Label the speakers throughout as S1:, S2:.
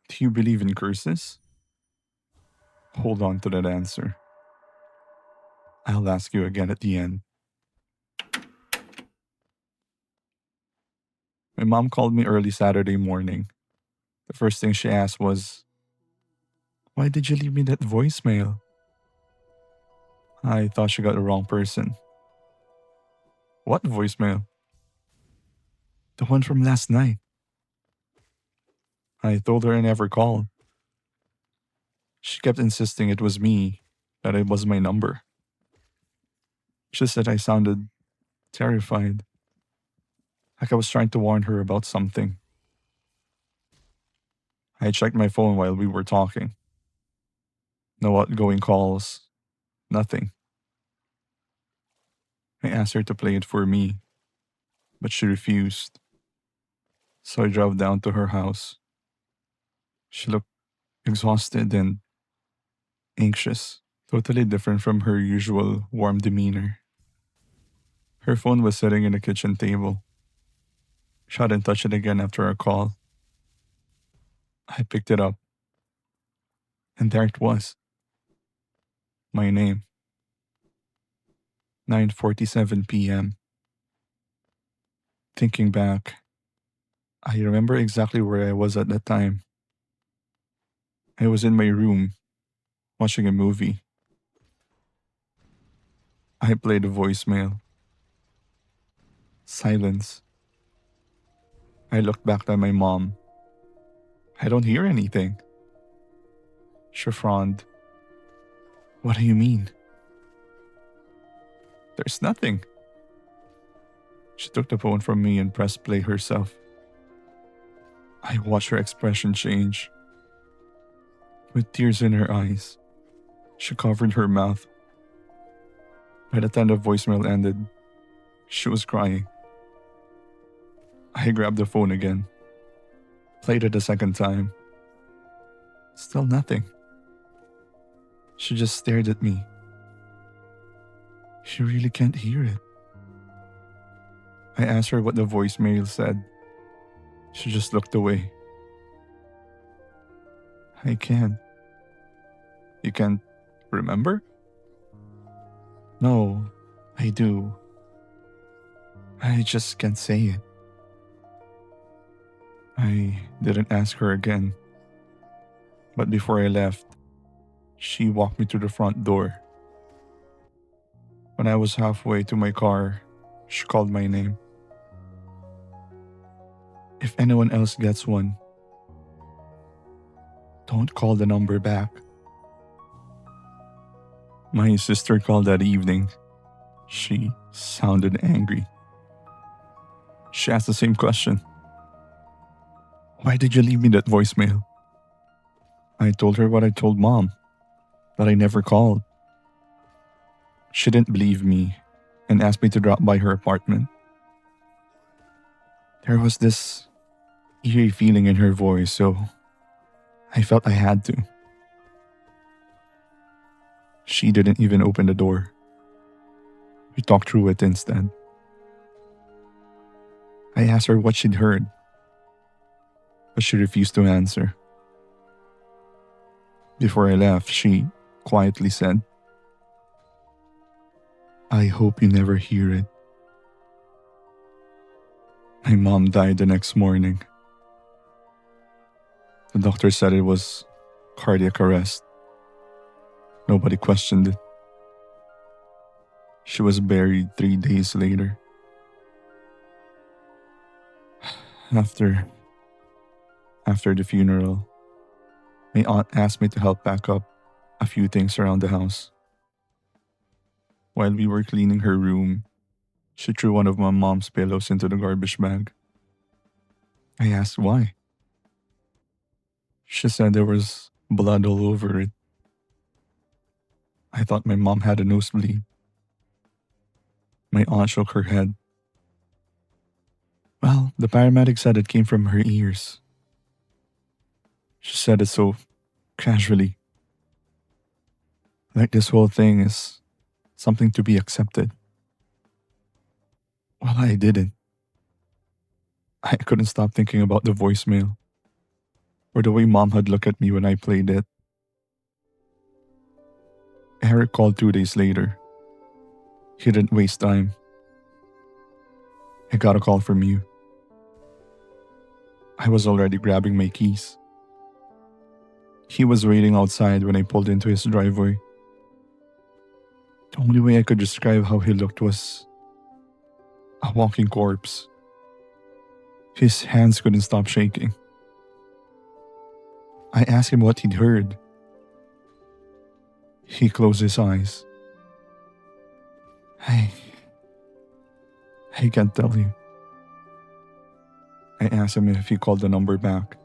S1: Do you believe in curses? Hold on to that answer. I'll ask you again at the end. My mom called me early Saturday morning. The first thing she asked was, "Why did you leave me that voicemail?" I thought she got the wrong person. "What voicemail?" "The one from last night." I told her I never called. She kept insisting it was me, that it was my number. She said I sounded terrified, like I was trying to warn her about something. I checked my phone while we were talking. No outgoing calls, nothing. I asked her to play it for me, but she refused. So I drove down to her house. She looked exhausted and anxious, totally different from her usual warm demeanor. Her phone was sitting in the kitchen table. She hadn't touched it again after our call. I picked it up, and there it was. My name. 9:47 p.m. Thinking back, I remember exactly where I was at that time. I was in my room, watching a movie. I played a voicemail. Silence. I looked back at my mom. I don't hear anything. She frowned. "What do you mean?" "There's nothing." She took the phone from me and pressed play herself. I watched her expression change. With tears in her eyes, she covered her mouth. By the time the voicemail ended, she was crying. I grabbed the phone again, played it a second time. Still nothing. She just stared at me. She really can't hear it. I asked her what the voicemail said. She just looked away. "I can't." "You can't remember?" "No, I do. I just can't say it." I didn't ask her again. But before I left, she walked me to the front door. When I was halfway to my car, she called my name. "If anyone else gets one, don't call the number back." My sister called that evening. She sounded angry. She asked the same question. "Why did you leave me that voicemail?" I told her what I told mom, that I never called. She didn't believe me and asked me to drop by her apartment. There was this eerie feeling in her voice, so I felt I had to. She didn't even open the door. We talked through it instead. I asked her what she'd heard, but she refused to answer. Before I left, she quietly said, "I hope you never hear it." My mom died the next morning. The doctor said it was cardiac arrest. Nobody questioned it. She was buried 3 days later. After after the funeral, my aunt asked me to help pack up a few things around the house. While we were cleaning her room, she threw one of my mom's pillows into the garbage bag. I asked why. She said there was blood all over it. I thought my mom had a nosebleed. My aunt shook her head. "Well, the paramedic said it came from her ears." She said it so casually, like this whole thing is something to be accepted. Well, I didn't. I couldn't stop thinking about the voicemail. or the way Mom had looked at me when I played it. Eric called 2 days later. He didn't waste time. I got a call from you. I was already grabbing my keys. He was waiting outside when I pulled into his driveway. The only way I could describe how he looked was a walking corpse. His hands couldn't stop shaking. I asked him what he'd heard. He closed his eyes. I can't tell you. I asked him if he called the number back.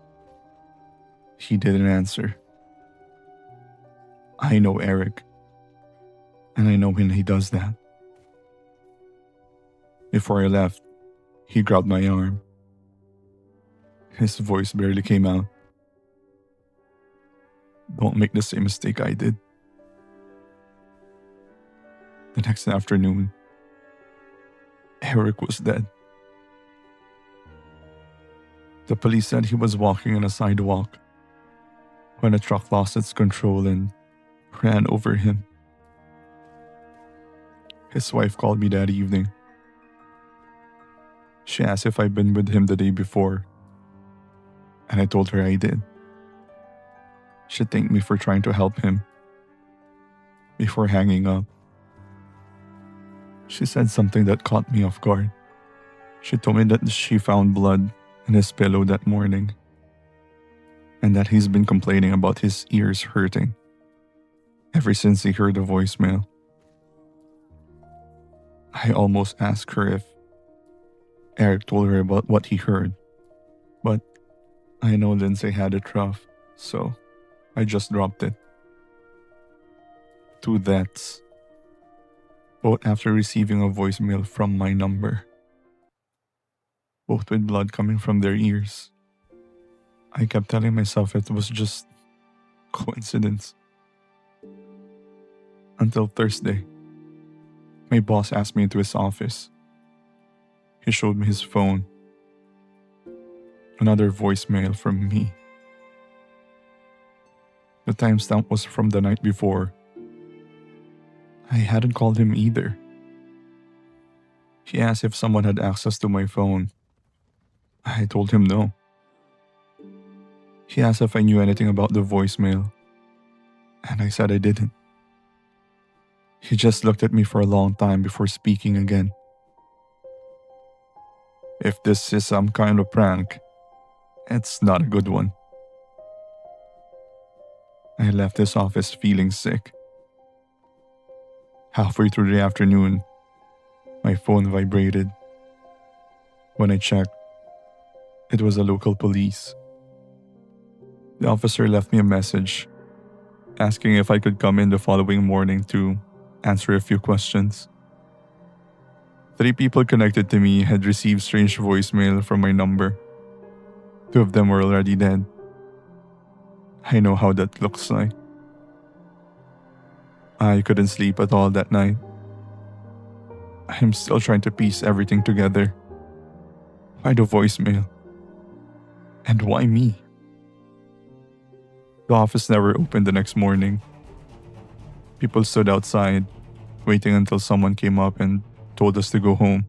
S1: He didn't answer. I know Eric, and I know when he does that. Before I left, he grabbed my arm. His voice barely came out. Don't make the same mistake I did. The next afternoon, Eric was dead. The police said he was walking on a sidewalk when a truck lost its control and ran over him. His wife called me that evening. She asked if I'd been with him the day before, and I told her I did. She thanked me for trying to help him. Before hanging up, she said something that caught me off guard. She told me that she found blood in his pillow that morning, and that he's been complaining about his ears hurting ever since he heard the voicemail. I almost asked her if Eric told her about what he heard, but I know Lindsay had it rough, so I just dropped it. 2 deaths, both after receiving a voicemail from my number, both with blood coming from their ears. I kept telling myself it was just coincidence. Until Thursday, my boss asked me into his office. He showed me his phone. Another voicemail from me. The timestamp was from the night before. I hadn't called him either. He asked if someone had access to my phone. I told him no. He asked if I knew anything about the voicemail, and I said I didn't. He just looked at me for a long time before speaking again. If this is some kind of prank, it's not a good one. I left his office feeling sick. Halfway through the afternoon, my phone vibrated. When I checked, it was the local police. The officer left me a message asking if I could come in the following morning to answer a few questions. 3 people connected to me had received strange voicemail from my number. 2 of them were already dead. I know how that looks like. I couldn't sleep at all that night. I'm still trying to piece everything together. Why the voicemail? And why me? The office never opened the next morning. People stood outside, waiting until someone came up and told us to go home.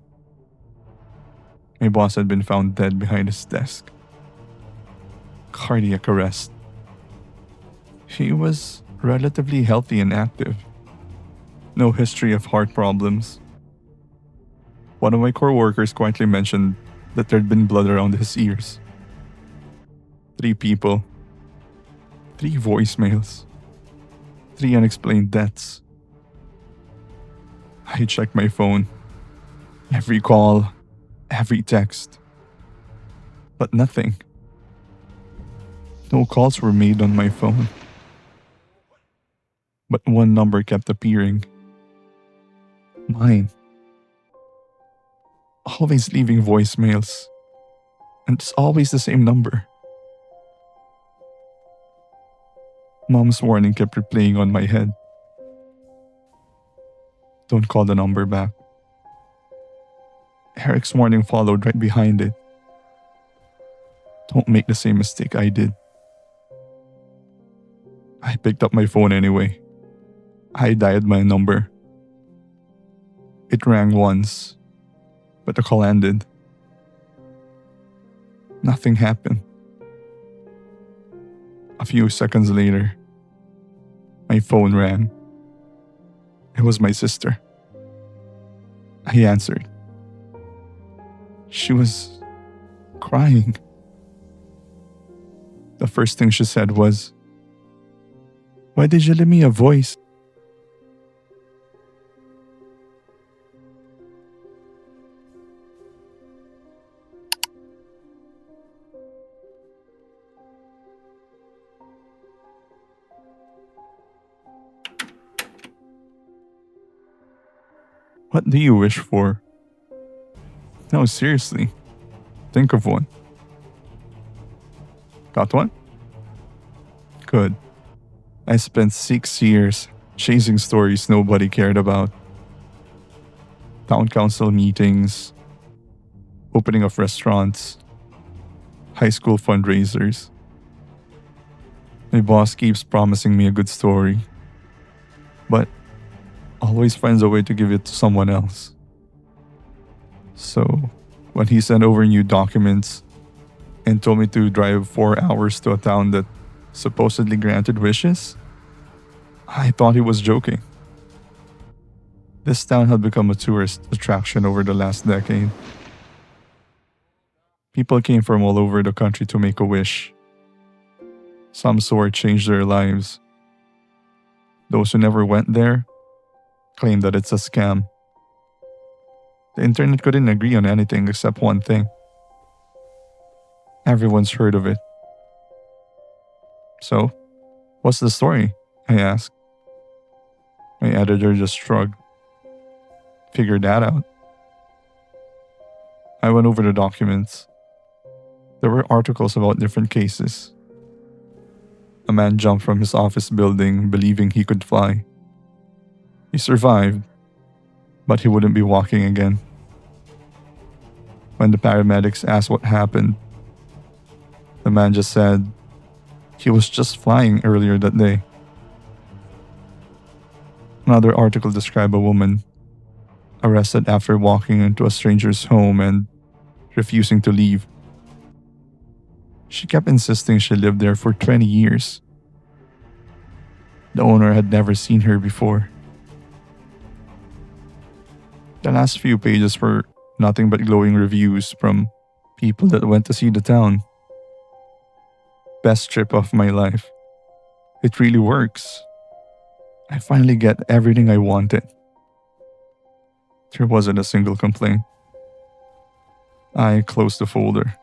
S1: My boss had been found dead behind his desk. Cardiac arrest. He was relatively healthy and active. No history of heart problems. One of my coworkers quietly mentioned that there'd been blood around his ears. 3 people. 3 voicemails. 3 unexplained deaths. I checked my phone. Every call, every text. But nothing. No calls were made on my phone. But one number kept appearing. Mine. Always leaving voicemails. And it's always the same number. Mom's warning kept replaying on my head. Don't call the number back. Eric's warning followed right behind it. Don't make the same mistake I did. I picked up my phone anyway. I dialed my number. It rang once, but the call ended. Nothing happened. A few seconds later, my phone rang. It was my sister. I answered. She was crying. The first thing she said was, "Why did you leave me a voice?" What do you wish for? No, seriously. Think of one. Got one? Good. I spent 6 years chasing stories nobody cared about. Town council meetings, opening of restaurants, high school fundraisers. My boss keeps promising me a good story, but always finds a way to give it to someone else. So, when he sent over new documents and told me to drive 4 hours to a town that supposedly granted wishes, I thought he was joking. This town had become a tourist attraction over the last decade. People came from all over the country to make a wish. Some swore it changed their lives. Those who never went there claimed that it's a scam. The internet couldn't agree on anything except one thing. Everyone's heard of it. So, what's the story? I asked. My editor just shrugged. Figured that out. I went over the documents. There were articles about different cases. A man jumped from his office building believing he could fly. He survived, but he wouldn't be walking again. When the paramedics asked what happened, the man just said he was just flying earlier that day. Another article described a woman arrested after walking into a stranger's home and refusing to leave. She kept insisting she lived there for 20 years. The owner had never seen her before. The last few pages were nothing but glowing reviews from people that went to see the town. Best trip of my life. It really works. I finally get everything I wanted. There wasn't a single complaint. I closed the folder.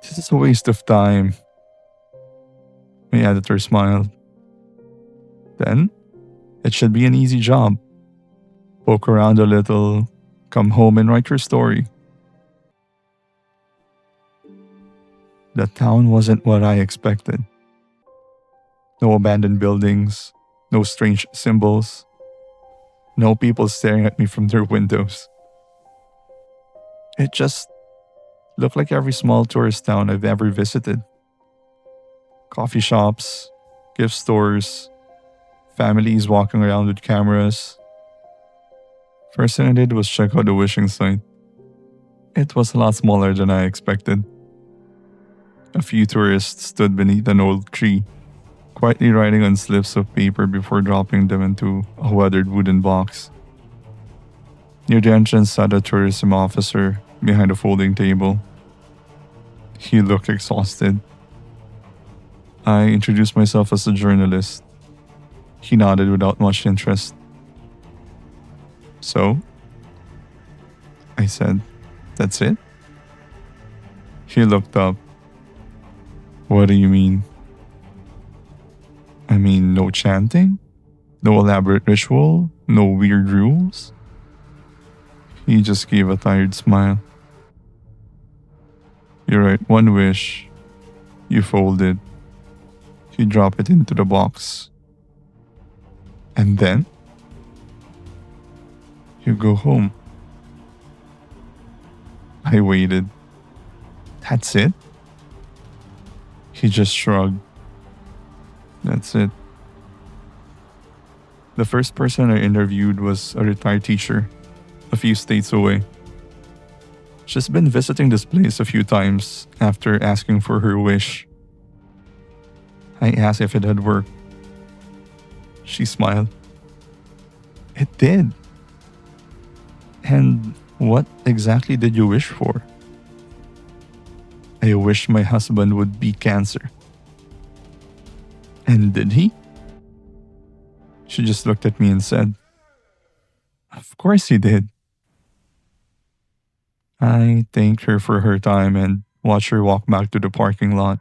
S1: This is a waste of time. My editor smiled. Then, it should be an easy job. Poke around a little, come home and write your story. The town wasn't what I expected. No abandoned buildings, no strange symbols, no people staring at me from their windows. It just looked like every small tourist town I've ever visited. Coffee shops, gift stores, families walking around with cameras. First thing I did was check out the wishing site. It was a lot smaller than I expected. A few tourists stood beneath an old tree, quietly writing on slips of paper before dropping them into a weathered wooden box. Near the entrance sat a tourism officer behind a folding table. He looked exhausted. I introduced myself as a journalist. He nodded without much interest. So, I said, "That's it?" He looked up. "What do you mean?" "I mean, no chanting? No elaborate ritual? No weird rules?" He just gave a tired smile. "You write one wish, you fold it, you drop it into the box. And then, you go home." I waited. "That's it?" He just shrugged. That's it. The first person I interviewed was a retired teacher, a few states away. She's been visiting this place a few times after asking for her wish. I asked if it had worked. She smiled. It did. And what exactly did you wish for? I wished my husband would beat cancer. And did he? She just looked at me and said, Of course he did. I thanked her for her time and watched her walk back to the parking lot.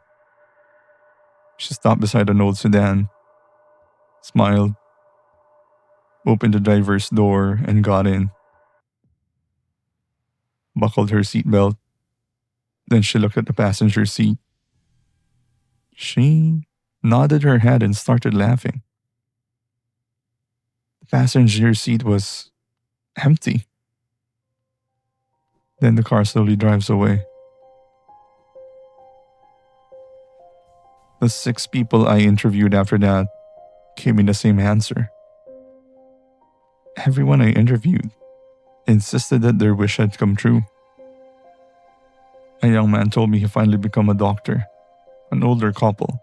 S1: She stopped beside an old sedan, smiled, opened the driver's door, and got in. Buckled her seatbelt. Then she looked at the passenger seat. She nodded her head and started laughing. The passenger seat was empty. Then the car slowly drives away. The 6 people I interviewed after that gave me the same answer. Everyone I interviewed insisted that their wish had come true. A young man told me he finally became a doctor. An older couple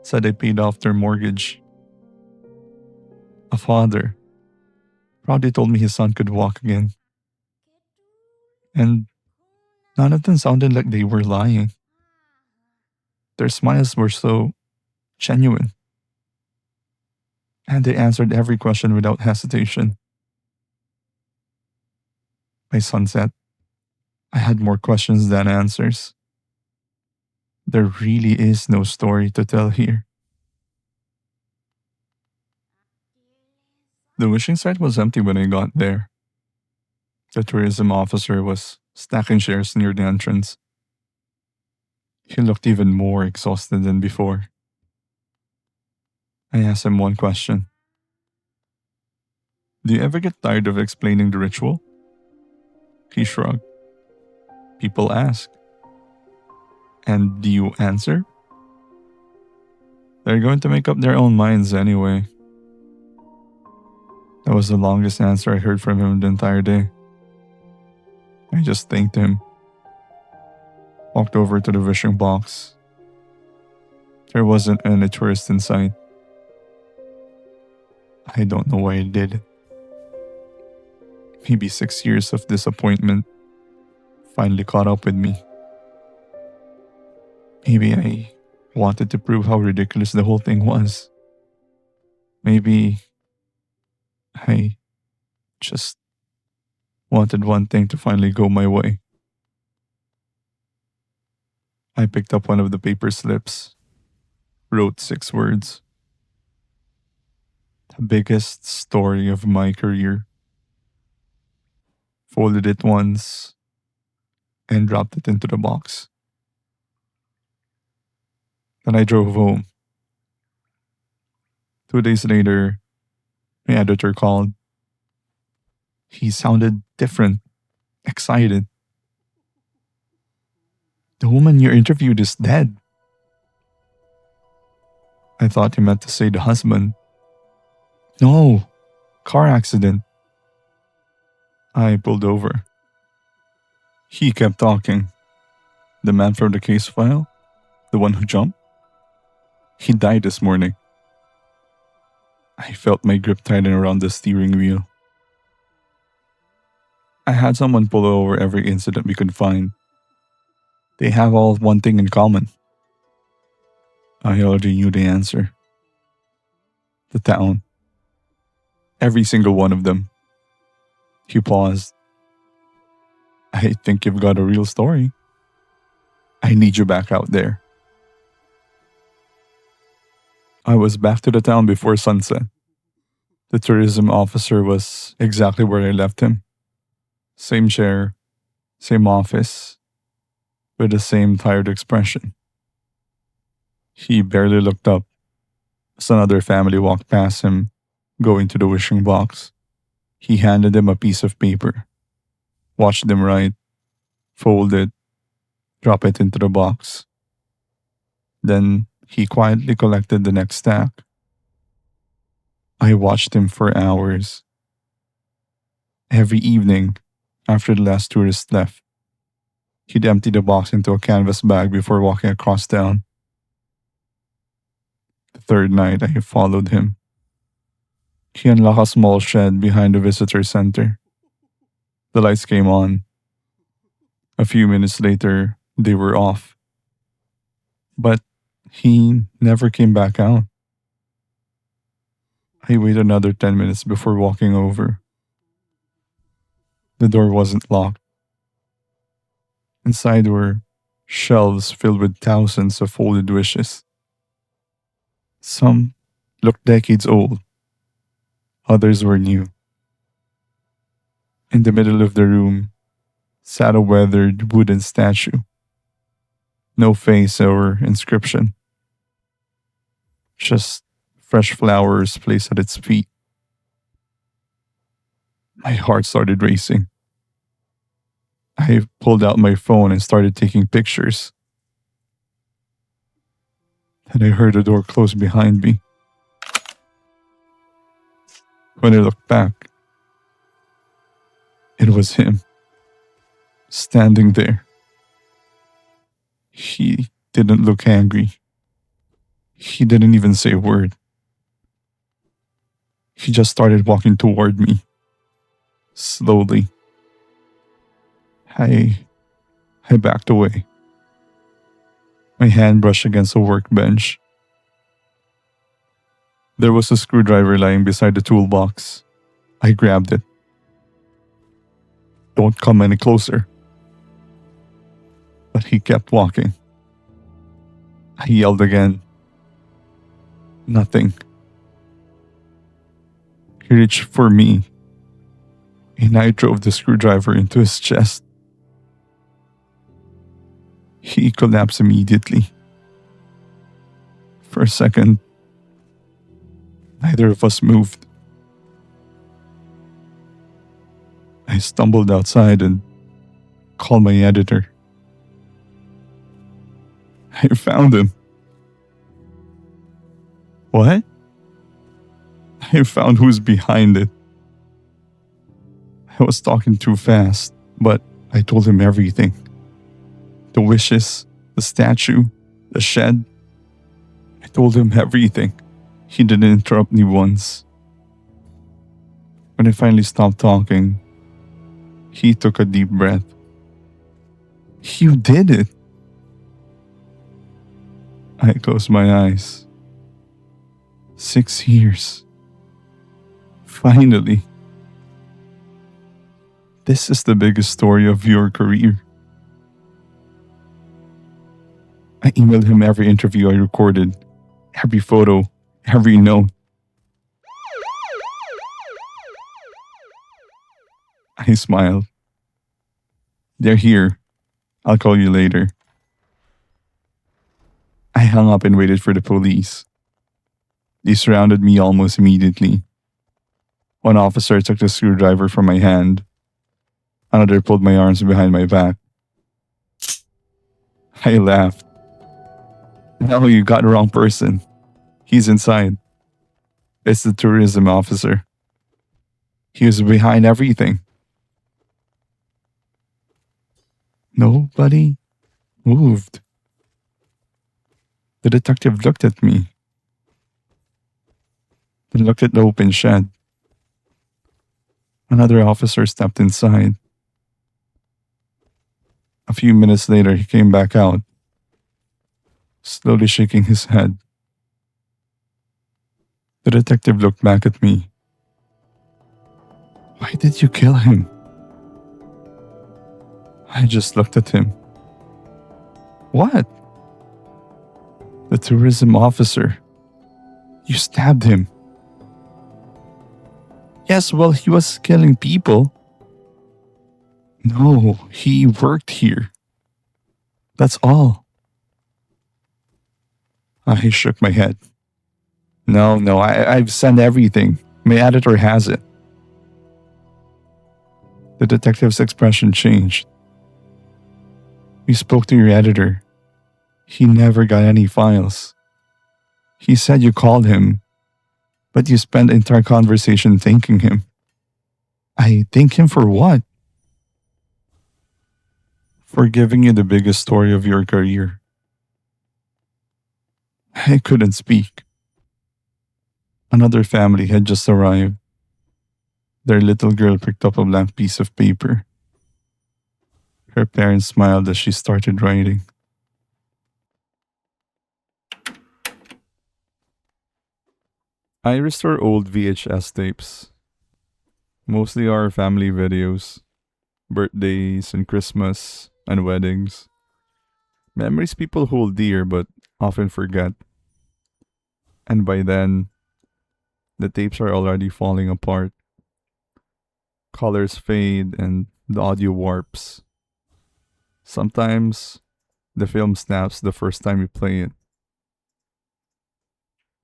S1: said they paid off their mortgage. A father proudly told me his son could walk again. And none of them sounded like they were lying. Their smiles were so genuine. And they answered every question without hesitation. By sunset, I had more questions than answers. There really is no story to tell here. The wishing site was empty when I got there. The tourism officer was stacking chairs near the entrance. He looked even more exhausted than before. I asked him one question. Do you ever get tired of explaining the ritual? He shrugged. People ask. And do you answer? They're going to make up their own minds anyway. That was the longest answer I heard from him the entire day. I just thanked him. Walked over to the wishing box. There wasn't any tourist in sight. I don't know why I did it. Maybe 6 years of disappointment finally caught up with me. Maybe I wanted to prove how ridiculous the whole thing was. Maybe I just wanted one thing to finally go my way. I picked up one of the paper slips, wrote 6 words. The biggest story of my career. Folded it once and dropped it into the box. Then I drove home. 2 days later, my editor called. He sounded different, excited. The woman you interviewed is dead. I thought he meant to say the husband. No, car accident. I pulled over. He kept talking. The man from the case file? The one who jumped? He died this morning. I felt my grip tighten around the steering wheel. I had someone pull over every incident we could find. They have all one thing in common. I already knew the answer. The town. Every single one of them. He paused. I think you've got a real story. I need you back out there. I was back to the town before sunset. The tourism officer was exactly where I left him. Same chair, same office, with the same tired expression. He barely looked up as another family walked past him, going to the wishing box. He handed them a piece of paper, watched them write, fold it, drop it into the box. Then he quietly collected the next stack. I watched him for hours. Every evening, after the last tourist left, he'd empty the box into a canvas bag before walking across town. The third night, I followed him. He unlocked a small shed behind the visitor center. The lights came on. A few minutes later, they were off. But he never came back out. I waited another 10 minutes before walking over. The door wasn't locked. Inside were shelves filled with thousands of folded wishes. Some looked decades old. Others were new. In the middle of the room sat a weathered wooden statue. No face or inscription. Just fresh flowers placed at its feet. My heart started racing. I pulled out my phone and started taking pictures. Then I heard the door close behind me. When I looked back, it was him, standing there. He didn't look angry. He didn't even say a word. He just started walking toward me, slowly. I backed away. My hand brushed against a workbench. There was a screwdriver lying beside the toolbox. I grabbed it. "Don't come any closer." But he kept walking. I yelled again. Nothing. He reached for me, and I drove the screwdriver into his chest. He collapsed immediately. For a second, neither of us moved. I stumbled outside and called my editor. "I found him." "What?" "I found who's behind it." I was talking too fast, but I told him everything. The wishes, the statue, the shed. I told him everything. He didn't interrupt me once. When I finally stopped talking, he took a deep breath. "You did it." I closed my eyes. 6 years. Finally. This is the biggest story of your career. I emailed him every interview I recorded, every photo, every note. I smiled. "They're here. I'll call you later." I hung up and waited for the police. They surrounded me almost immediately. One officer took the screwdriver from my hand. Another pulled my arms behind my back. I laughed. "No, you got the wrong person. He's inside. It's the tourism officer. He was behind everything." Nobody moved. The detective looked at me, then looked at the open shed. Another officer stepped inside. A few minutes later, he came back out, slowly shaking his head. The detective looked back at me. "Why did you kill him?" I just looked at him. "What?" "The tourism officer. You stabbed him." "Yes, well, he was killing people." "No, he worked here. That's all." I shook my head. No, I've sent everything. My editor has it." The detective's expression changed. "We spoke to your editor. He never got any files. He said you called him, But you spent the entire conversation thanking him. I thank him for what? For giving you the biggest story of your career. I couldn't speak. Another family had just arrived. Their little girl picked up a blank piece of paper. Her parents smiled as she started writing. I restore old VHS tapes. Mostly our family videos, birthdays and Christmas and weddings. Memories people hold dear but often forget. And by then, the tapes are already falling apart. Colors fade and the audio warps. Sometimes, the film snaps the first time you play it.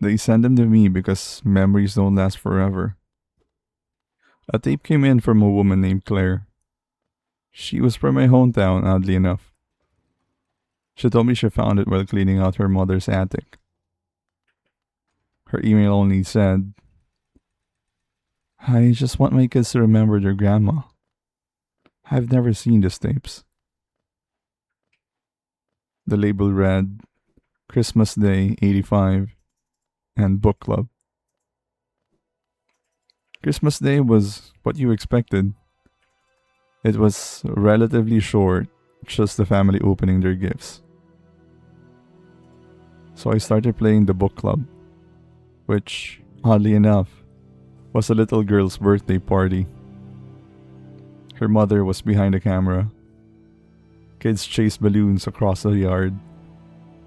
S1: They send them to me because memories don't last forever. A tape came in from a woman named Claire. She was from my hometown, oddly enough. She told me she found it while cleaning out her mother's attic. Her email only said, I just want my kids to remember their grandma. I've never seen these tapes. The label read, Christmas Day 85 and Book Club. Christmas Day was what you expected. It was relatively short, just the family opening their gifts. So I started playing the book club, which, oddly enough, was a little girl's birthday party. Her mother was behind the camera. Kids chased balloons across the yard.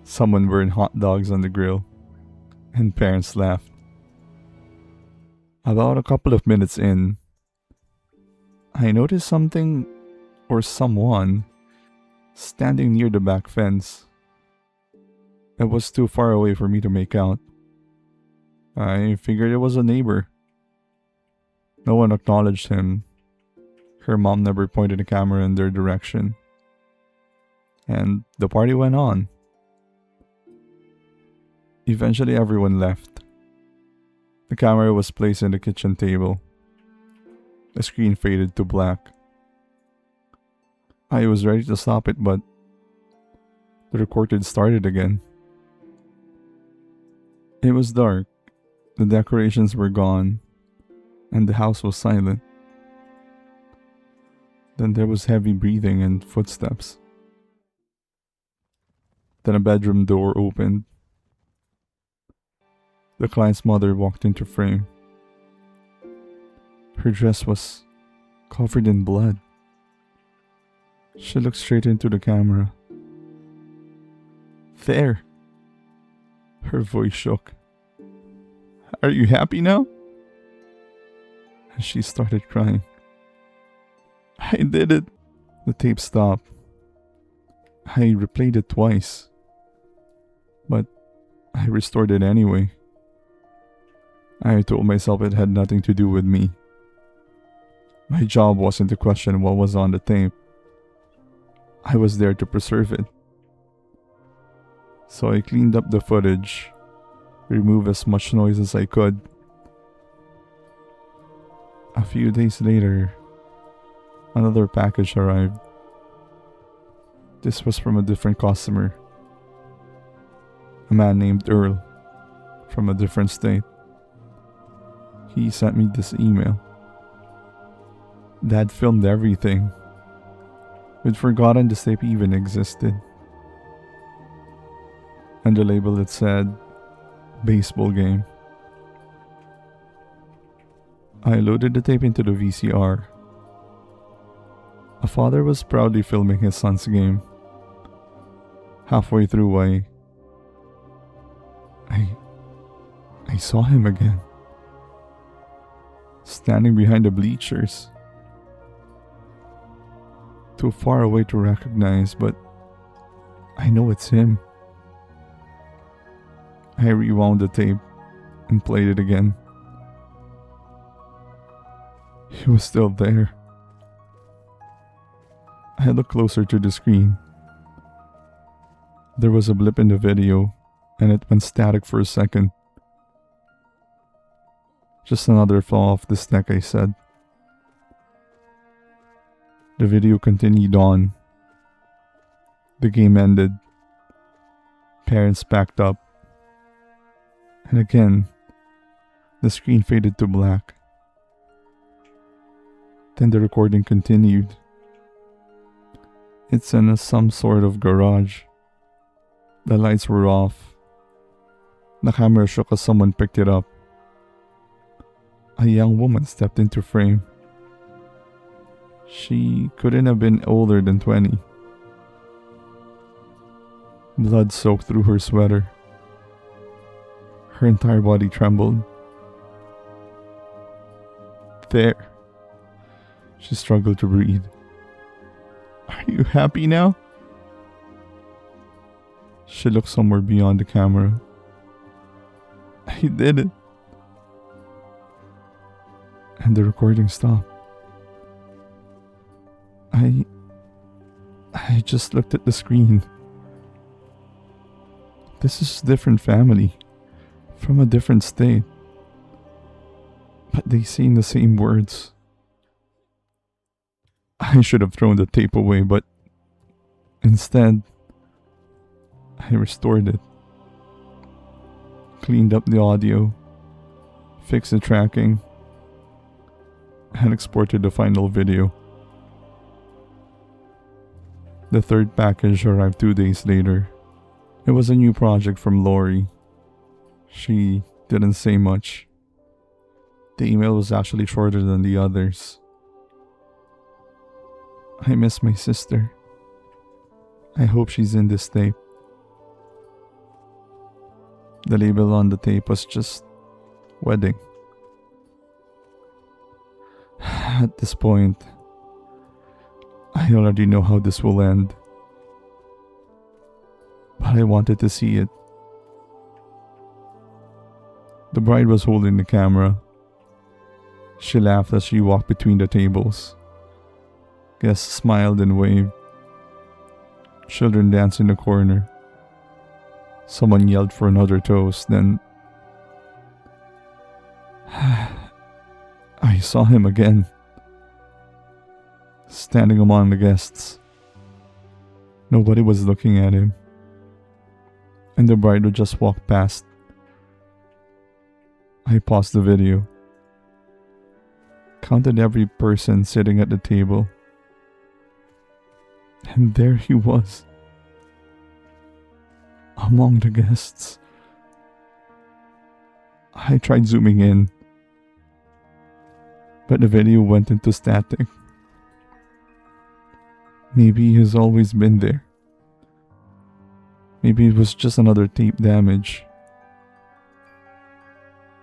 S1: Someone burned hot dogs on the grill. And parents laughed. About a couple of minutes in, I noticed something or someone standing near the back fence. It was too far away for me to make out. I figured it was a neighbor. No one acknowledged him. Her mom never pointed the camera in their direction. And the party went on. Eventually everyone left. The camera was placed in the kitchen table. The screen faded to black. I was ready to stop it, but the recording started again. It was dark. The decorations were gone, and the house was silent. Then there was heavy breathing and footsteps. Then a bedroom door opened. The client's mother walked into frame. Her dress was covered in blood. She looked straight into the camera. There. Her voice shook. Are you happy now? And she started crying. I did it. The tape stopped. I replayed it twice. But I restored it anyway. I told myself it had nothing to do with me. My job wasn't to question what was on the tape. I was there to preserve it. So I cleaned up the footage, removed as much noise as I could. A few days later, another package arrived. This was from a different customer. A man named Earl, from a different state. He sent me this email. Dad filmed everything. We'd forgotten this tape even existed. And the label it said, baseball game. I loaded the tape into the VCR. A father was proudly filming his son's game. Halfway through, I saw him again. Standing behind the bleachers. Too far away to recognize, but I know it's him. I rewound the tape and played it again. He was still there. I looked closer to the screen. There was a blip in the video, and it went static for a second. Just another flaw of this deck, I said. The video continued on. The game ended. Parents packed up. And again, the screen faded to black. Then the recording continued. It's in some sort of garage. The lights were off. The camera shook as someone picked it up. A young woman stepped into frame. She couldn't have been older than 20. Blood soaked through her sweater. Her entire body trembled. There. She struggled to breathe. Are you happy now? She looked somewhere beyond the camera. I did it. And the recording stopped. I just looked at the screen. This is a different family, from a different state. But they say the same words. I should have thrown the tape away, but instead, I restored it. Cleaned up the audio, fixed the tracking, and exported the final video. The third package arrived 2 days later. It was a new project from Lori. She didn't say much. The email was actually shorter than the others. I miss my sister. I hope she's in this tape. The label on the tape was just wedding. At this point, I already know how this will end. But I wanted to see it. The bride was holding the camera. She laughed as she walked between the tables. Guests smiled and waved. Children danced in the corner. Someone yelled for another toast, then I saw him again, standing among the guests. Nobody was looking at him, and the bride would just walk past. I paused the video, counted every person sitting at the table, and there he was, among the guests. I tried zooming in, but the video went into static. Maybe he's always been there. Maybe it was just another tape damage.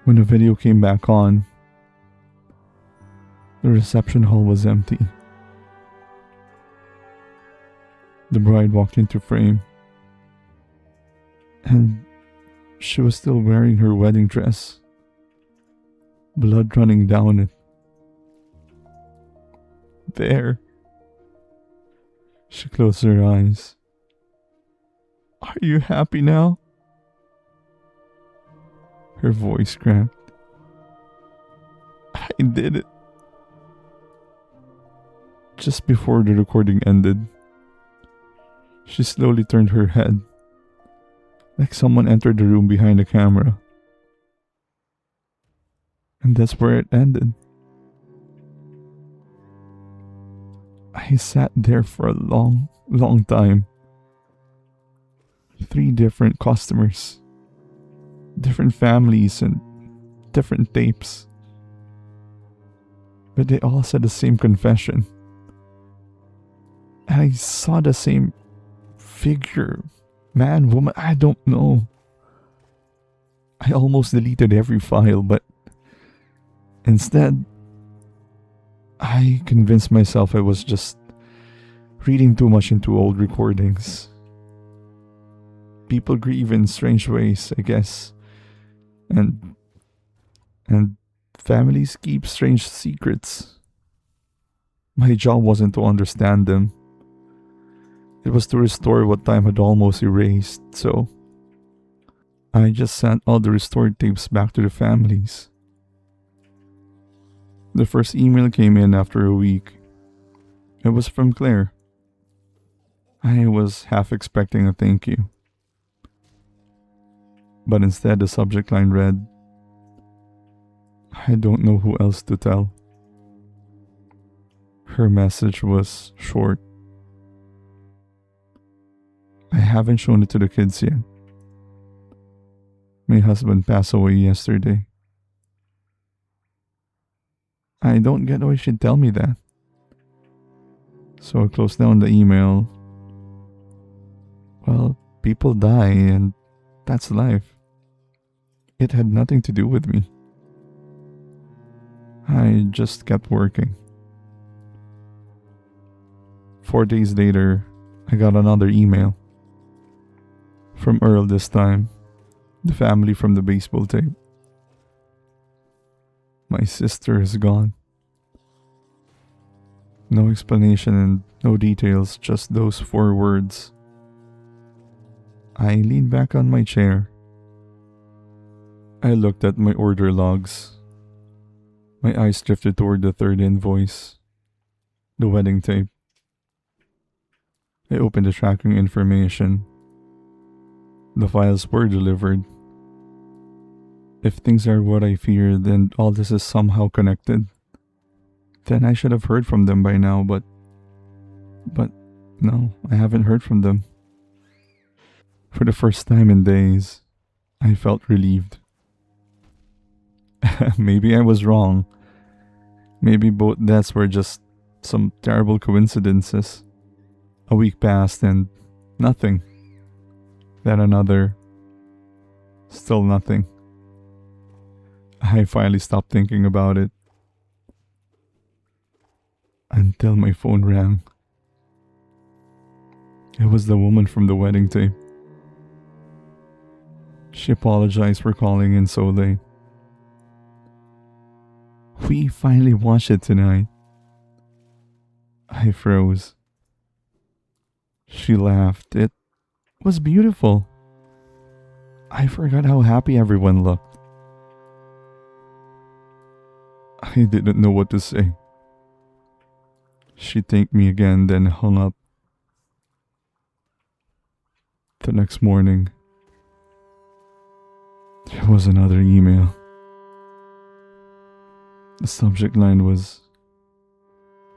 S1: When the video came back on, the reception hall was empty. The bride walked into frame, and she was still wearing her wedding dress, blood running down it. There. She closed her eyes. Are you happy now? Her voice cracked. I did it. Just before the recording ended, she slowly turned her head, like someone entered the room behind the camera. And that's where it ended. I sat there for a long, long time. 3 different customers, different families, and different tapes. But they all said the same confession. And I saw the same figure, man, woman, I don't know. I almost deleted every file, but instead, I convinced myself I was just reading too much into old recordings. People grieve in strange ways, I guess. And families keep strange secrets. My job wasn't to understand them. It was to restore what time had almost erased, so I just sent all the restored tapes back to the families. The first email came in after a week. It was from Claire. I was half expecting a thank you, but instead the subject line read, "I don't know who else to tell." Her message was short. "I haven't shown it to the kids yet. My husband passed away yesterday." I don't get why she'd tell me that. So I closed down the email. Well, people die and that's life. It had nothing to do with me. I just kept working. 4 days later, I got another email. From Earl this time, the family from the baseball tape. My sister is gone. No explanation and no details, just those 4 words. I leaned back on my chair. I looked at my order logs. My eyes drifted toward the third invoice, the wedding tape. I opened the tracking information. The files were delivered. If things are what I feared and all this is somehow connected, then I should have heard from them by now, but no, I haven't heard from them. For the first time in days, I felt relieved. Maybe I was wrong. Maybe both deaths were just some terrible coincidences. A week passed and nothing. Then another. Still nothing. I finally stopped thinking about it. Until my phone rang. It was the woman from the wedding tape. She apologized for calling in so late. "We finally watched it tonight." I froze. She laughed. It was beautiful. I forgot how happy everyone looked. I didn't know what to say. She thanked me again, then hung up. The next morning, there was another email. The subject line was,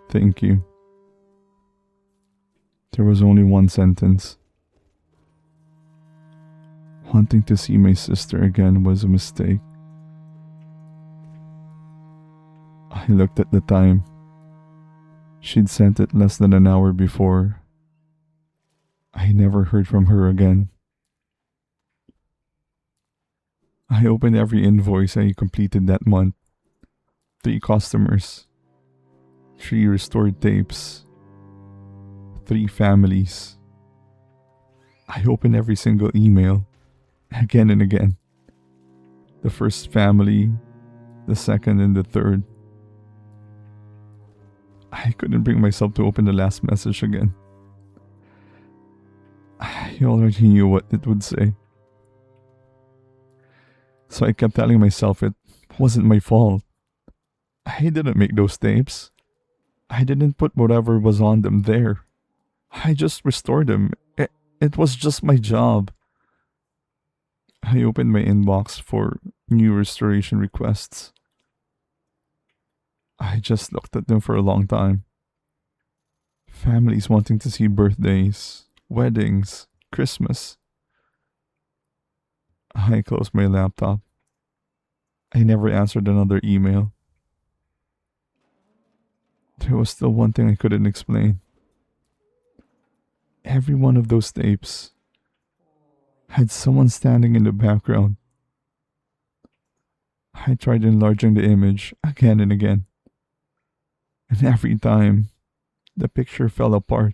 S1: "Thank you." There was only one sentence. Wanting to see my sister again was a mistake. I looked at the time. She'd sent it less than an hour before. I never heard from her again. I opened every invoice I completed that month. 3 customers. 3 restored tapes. 3 families. I opened every single email. Again and again. The first family, the second and the third. I couldn't bring myself to open the last message again. I already knew what it would say. So I kept telling myself it wasn't my fault. I didn't make those tapes. I didn't put whatever was on them there. I just restored them. It was just my job. I opened my inbox for new restoration requests. I just looked at them for a long time. Families wanting to see birthdays, weddings, Christmas. I closed my laptop. I never answered another email. There was still one thing I couldn't explain. Every one of those tapes had someone standing in the background. I tried enlarging the image again and again. And every time, the picture fell apart.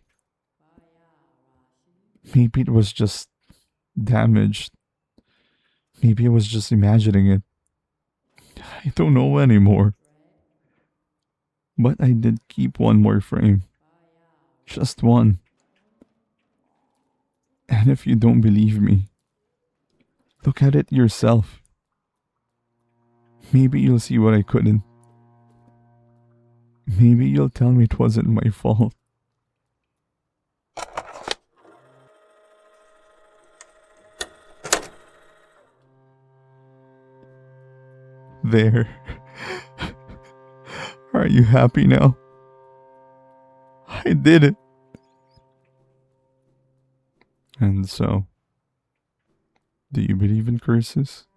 S1: Maybe it was just damaged. Maybe I was just imagining it. I don't know anymore. But I did keep one more frame. Just one. And if you don't believe me, look at it yourself. Maybe you'll see what I couldn't. Maybe you'll tell me it wasn't my fault. There. Are you happy now? I did it. And so, do you believe in curses?